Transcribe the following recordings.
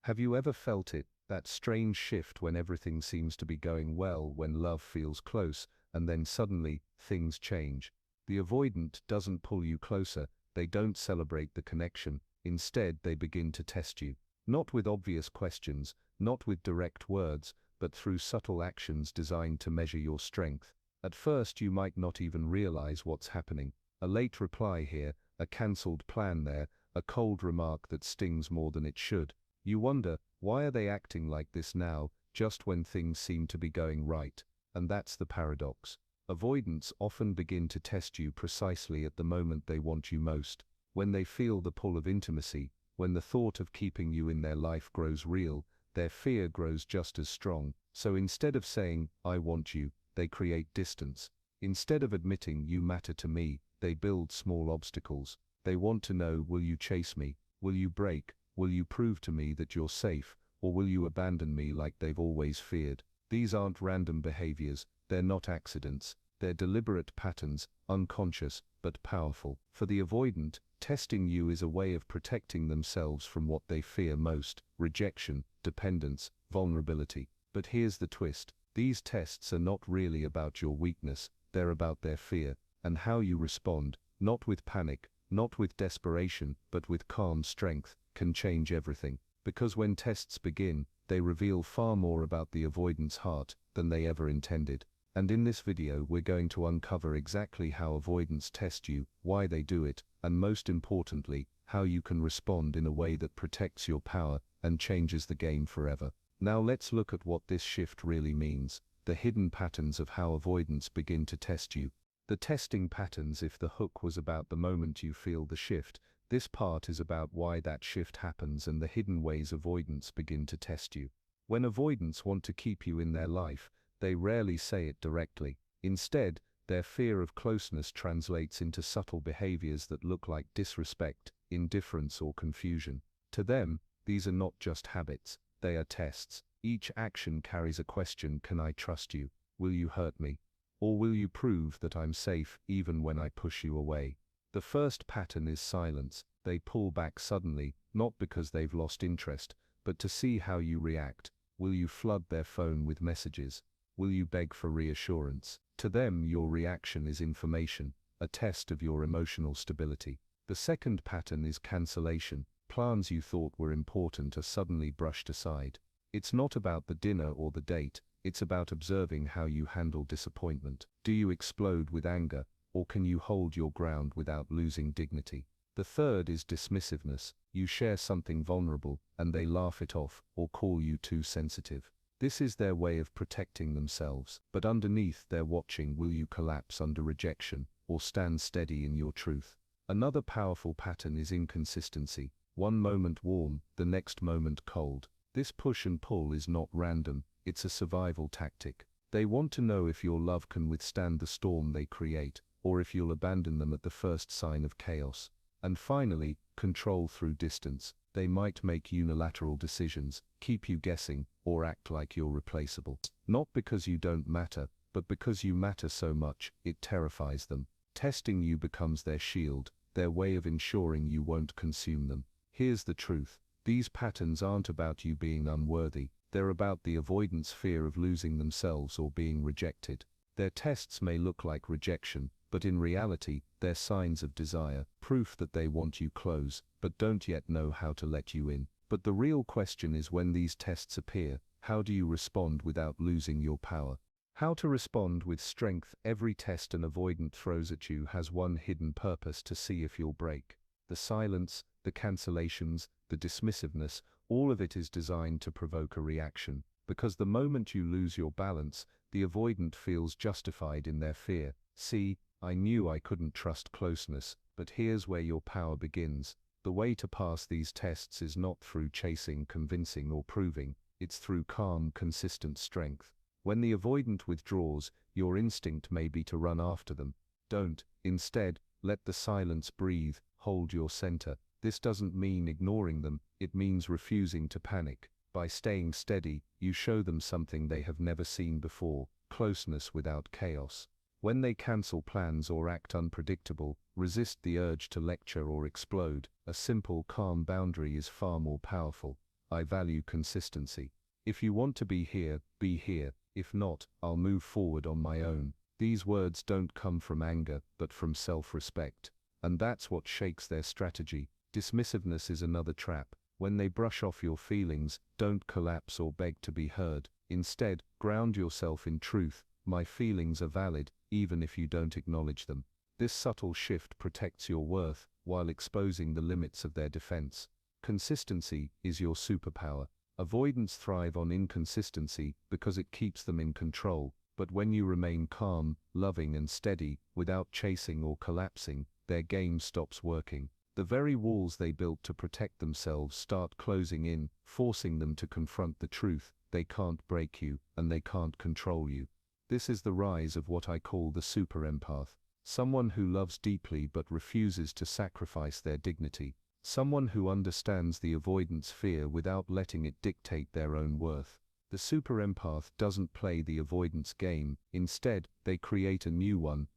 Have you ever felt it, that strange shift when everything seems to be going well, when love feels close, and then suddenly, things change? The avoidant doesn't pull you closer, they don't celebrate the connection, instead they begin to test you. Not with obvious questions, not with direct words, but through subtle actions designed to measure your strength. At first you might not even realize what's happening. A late reply here, a cancelled plan there, a cold remark that stings more than it should. You wonder, why are they acting like this now, just when things seem to be going right? And that's the paradox. Avoidants often begin to test you precisely at the moment they want you most. When they feel the pull of intimacy, when the thought of keeping you in their life grows real, their fear grows just as strong. So instead of saying, "I want you," they create distance. Instead of admitting, "You matter to me," they build small obstacles. They want to know, will you chase me? Will you break? Will you prove to me that you're safe? Or will you abandon me like they've always feared? These aren't random behaviors, they're not accidents, they're deliberate patterns, unconscious, but powerful. For the avoidant, testing you is a way of protecting themselves from what they fear most: rejection, dependence, vulnerability. But here's the twist. These tests are not really about your weakness, they're about their fear, and how you respond, not with panic, not with desperation, but with calm strength, can change everything. Because when tests begin, they reveal far more about the avoidant's heart than they ever intended. And in this video we're going to uncover exactly how avoidants test you, why they do it, and most importantly, how you can respond in a way that protects your power and changes the game forever. Now let's look at what this shift really means, the hidden patterns of how avoidants begin to test you. The testing patterns. If the hook was about the moment you feel the shift, this part is about why that shift happens and the hidden ways avoidants begin to test you. When avoidants want to keep you in their life, they rarely say it directly. Instead, their fear of closeness translates into subtle behaviors that look like disrespect, indifference, or confusion. To them, these are not just habits, they are tests. Each action carries a question: can I trust you? Will you hurt me? Or will you prove that I'm safe even when I push you away? The first pattern is silence. They pull back suddenly, not because they've lost interest, but to see how you react. Will you flood their phone with messages? Will you beg for reassurance? To them, your reaction is information, a test of your emotional stability. The second pattern is cancellation. Plans you thought were important are suddenly brushed aside. It's not about the dinner or the date, it's about observing how you handle disappointment. Do you explode with anger, or can you hold your ground without losing dignity? The third is dismissiveness. You share something vulnerable, and they laugh it off, or call you too sensitive. This is their way of protecting themselves, but underneath they're watching. Will you collapse under rejection, or stand steady in your truth? Another powerful pattern is inconsistency. One moment warm, the next moment cold. This push and pull is not random, it's a survival tactic. They want to know if your love can withstand the storm they create, or if you'll abandon them at the first sign of chaos. And finally, control through distance. They might make unilateral decisions, keep you guessing, or act like you're replaceable. Not because you don't matter, but because you matter so much, it terrifies them. Testing you becomes their shield, their way of ensuring you won't consume them. Here's the truth. These patterns aren't about you being unworthy, they're about the avoidant's fear of losing themselves or being rejected. Their tests may look like rejection, but in reality, they're signs of desire, proof that they want you close, but don't yet know how to let you in. But the real question is, when these tests appear, how do you respond without losing your power? How to respond with strength. Every test an avoidant throws at you has one hidden purpose: to see if you'll break. The silence, the cancellations, the dismissiveness, all of it is designed to provoke a reaction. Because the moment you lose your balance, the avoidant feels justified in their fear. See, I knew I couldn't trust closeness, but here's where your power begins. The way to pass these tests is not through chasing, convincing, or proving, it's through calm, consistent strength. When the avoidant withdraws, your instinct may be to run after them. Don't. Instead, let the silence breathe, hold your center. This doesn't mean ignoring them, it means refusing to panic. By staying steady, you show them something they have never seen before: closeness without chaos. When they cancel plans or act unpredictable, resist the urge to lecture or explode. A simple, calm boundary is far more powerful. I value consistency. If you want to be here, be here. If not, I'll move forward on my own. These words don't come from anger, but from self-respect. And that's what shakes their strategy. Dismissiveness is another trap. When they brush off your feelings, don't collapse or beg to be heard. Instead, ground yourself in truth. My feelings are valid, even if you don't acknowledge them. This subtle shift protects your worth, while exposing the limits of their defense. Consistency is your superpower. Avoidants thrive on inconsistency because it keeps them in control, but when you remain calm, loving and steady, without chasing or collapsing, their game stops working. The very walls they built to protect themselves start closing in, forcing them to confront the truth. They can't break you, and they can't control you. This is the rise of what I call the super empath. Someone who loves deeply but refuses to sacrifice their dignity. Someone who understands the avoidance fear without letting it dictate their own worth. The super empath doesn't play the avoidance game. Instead, they create a new one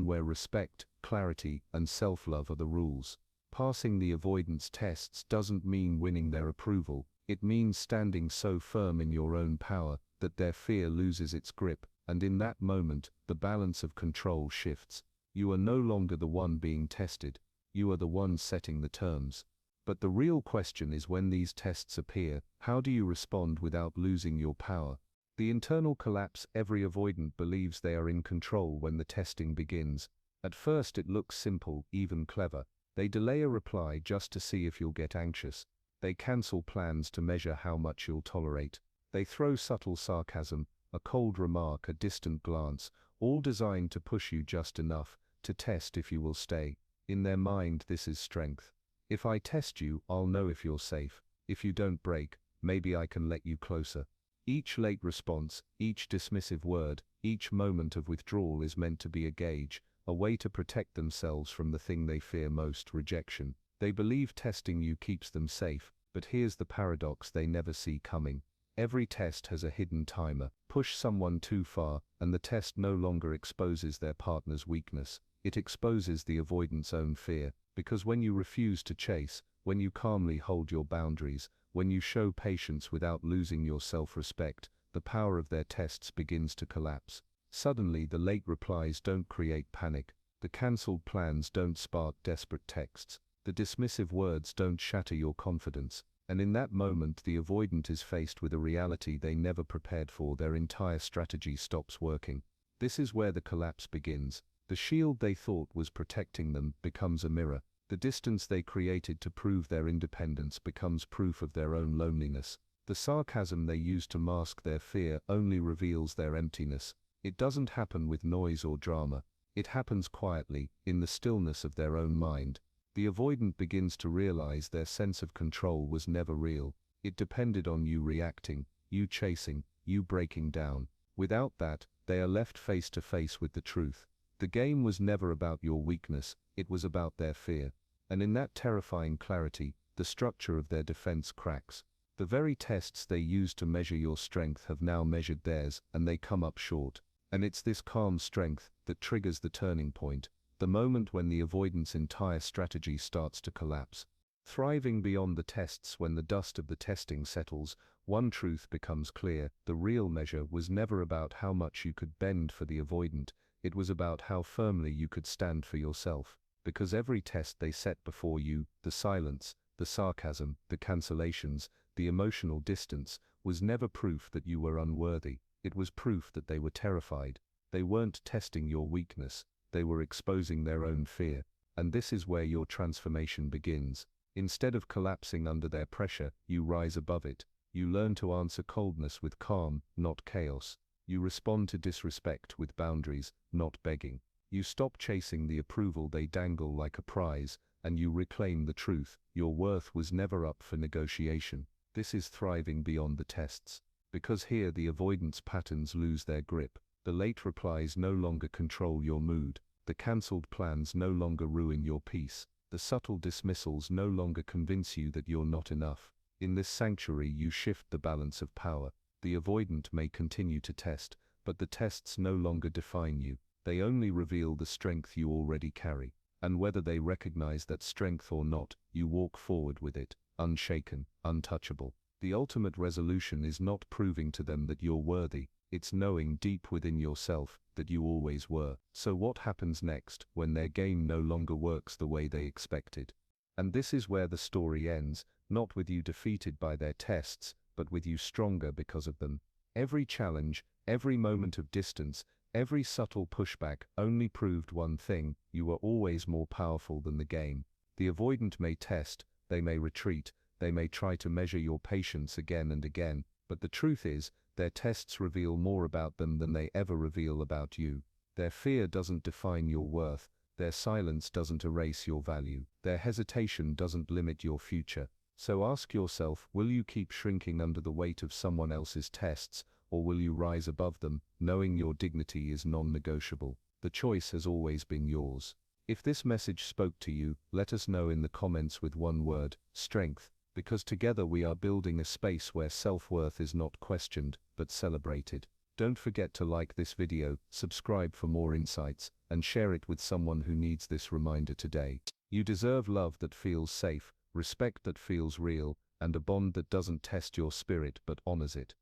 where respect, clarity, and self-love are the rules. Passing the avoidance tests doesn't mean winning their approval. It means standing so firm in your own power that their fear loses its grip, and in that moment, the balance of control shifts. You are no longer the one being tested. You are the one setting the terms. But the real question is, when these tests appear, how do you respond without losing your power? The internal collapse. Every avoidant believes they are in control when the testing begins. At first it looks simple, even clever. They delay a reply just to see if you'll get anxious. They cancel plans to measure how much you'll tolerate. They throw subtle sarcasm, a cold remark, a distant glance, all designed to push you just enough to test if you will stay. In their mind, this is strength. If I test you, I'll know if you're safe. If you don't break, maybe I can let you closer. Each late response, each dismissive word, each moment of withdrawal is meant to be a gauge, a way to protect themselves from the thing they fear most: rejection. They believe testing you keeps them safe, but here's the paradox they never see coming. Every test has a hidden timer. Push someone too far, and the test no longer exposes their partner's weakness. It exposes the avoidant's own fear, because when you refuse to chase, when you calmly hold your boundaries, when you show patience without losing your self-respect, the power of their tests begins to collapse. Suddenly, the late replies don't create panic. The cancelled plans don't spark desperate texts. The dismissive words don't shatter your confidence. And in that moment, the avoidant is faced with a reality they never prepared for. Their entire strategy stops working. This is where the collapse begins. The shield they thought was protecting them becomes a mirror. The distance they created to prove their independence becomes proof of their own loneliness. The sarcasm they used to mask their fear only reveals their emptiness. It doesn't happen with noise or drama. It happens quietly, in the stillness of their own mind. The avoidant begins to realize their sense of control was never real. It depended on you reacting, you chasing, you breaking down. Without that, they are left face to face with the truth. The game was never about your weakness, it was about their fear. And in that terrifying clarity, the structure of their defense cracks. The very tests they used to measure your strength have now measured theirs, and they come up short. And it's this calm strength that triggers the turning point, the moment when the avoidant's entire strategy starts to collapse. Thriving beyond the tests. When the dust of the testing settles, one truth becomes clear: the real measure was never about how much you could bend for the avoidant, it was about how firmly you could stand for yourself. Because every test they set before you, the silence, the sarcasm, the cancellations, the emotional distance, was never proof that you were unworthy. It was proof that they were terrified. They weren't testing your weakness, they were exposing their own fear. And this is where your transformation begins. Instead of collapsing under their pressure, you rise above it. You learn to answer coldness with calm, not chaos. You respond to disrespect with boundaries, not begging. You stop chasing the approval they dangle like a prize, and you reclaim the truth: your worth was never up for negotiation. This is thriving beyond the tests. Because here the avoidance patterns lose their grip. The late replies no longer control your mood. The cancelled plans no longer ruin your peace. The subtle dismissals no longer convince you that you're not enough. In this sanctuary you shift the balance of power. The avoidant may continue to test, but the tests no longer define you. They only reveal the strength you already carry. And whether they recognize that strength or not, you walk forward with it, unshaken, untouchable. The ultimate resolution is not proving to them that you're worthy, it's knowing deep within yourself that you always were. So what happens next when their game no longer works the way they expected? And this is where the story ends, not with you defeated by their tests, but with you stronger because of them. Every challenge, every moment of distance, every subtle pushback only proved one thing: you were always more powerful than the game. The avoidant may test, they may retreat, they may try to measure your patience again and again, but the truth is, their tests reveal more about them than they ever reveal about you. Their fear doesn't define your worth, their silence doesn't erase your value, their hesitation doesn't limit your future. So ask yourself, will you keep shrinking under the weight of someone else's tests, or will you rise above them, knowing your dignity is non-negotiable? The choice has always been yours. If this message spoke to you, let us know in the comments with one word: strength, because together we are building a space where self-worth is not questioned, but celebrated. Don't forget to like this video, subscribe for more insights, and share it with someone who needs this reminder today. You deserve love that feels safe, respect that feels real, and a bond that doesn't test your spirit but honors it.